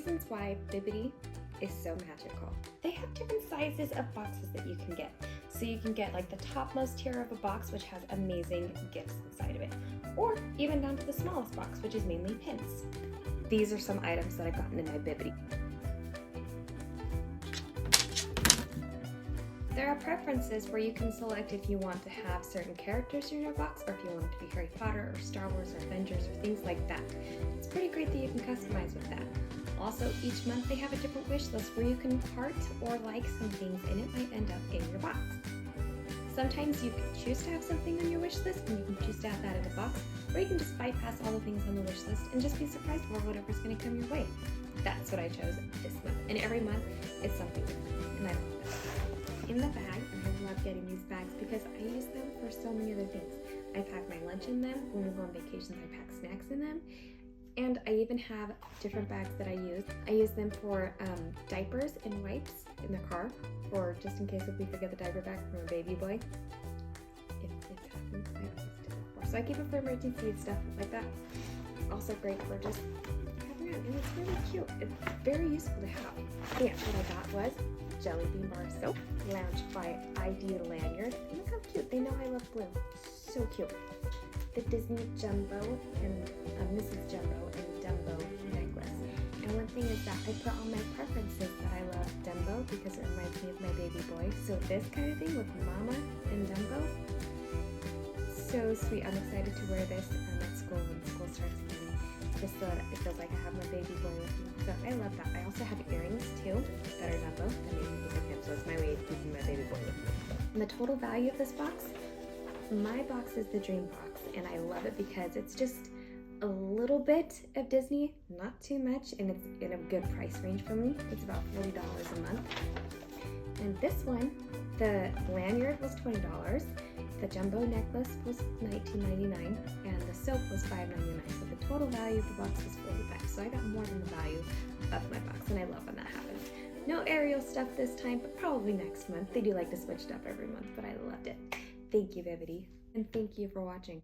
reasons why Bibbidi is so magical. They have different sizes of boxes that you can get. So you can get like the topmost tier of a box, which has amazing gifts inside of it, or even down to the smallest box, which is mainly pins. These are some items that I've gotten in my Bibbidi. There are preferences where you can select if you want to have certain characters in your box, or if you want it to be Harry Potter or Star Wars or Avengers or things like that. It's pretty great that you can customize with that. Also, each month they have a different wish list where you can heart or like some things and it might end up in your box. Sometimes you can choose to have something on your wish list and you can choose to have that in the box, or you can just bypass all the things on the wish list and just be surprised for whatever's going to come your way. That's what I chose this month, and every month it's something different, and I love that. In the bag, I love getting these bags because I use them for so many other things. I pack my lunch in them. When we go on vacations, I pack snacks in them. And I even have different bags that I use. I use them for diapers and wipes in the car, or just in case if we forget the diaper bag from a baby boy. If it's happened, I always do it before. So I keep it for emergency and stuff like that. Also great for just having it, and it's really cute. It's very useful to have. And what I got was Jelly Bean Bar Soap, Lounge by ID Lanyard. Look how cute. They know I love blue. So cute. The Disney Jumbo and Mrs. Jumbo and Dumbo necklace. And one thing is that I put on my preferences that I love Dumbo because it reminds me of my baby boy. So this kind of thing with Mama and Dumbo, so sweet. I'm excited to wear this at school when school starts again. Just so that it feels like I have my baby boy with me. So I love that. I also have earrings too that are Dumbo that make me look like him. So it's my way of keeping my baby boy with me. And the total value of this box, my box is the dream box, and I love it because it's just a little bit of Disney, not too much, and it's in a good price range for me. It's about $40 a month. And this one, the lanyard was $20, the jumbo necklace was $19.99, and the soap was $5.99. So the total value of the box was $45. So I got more than the value of my box, and I love when that happens. No Ariel stuff this time, but probably next month. They do like to switch it up every month, but I loved it. Thank you, Bibbidi, and thank you for watching.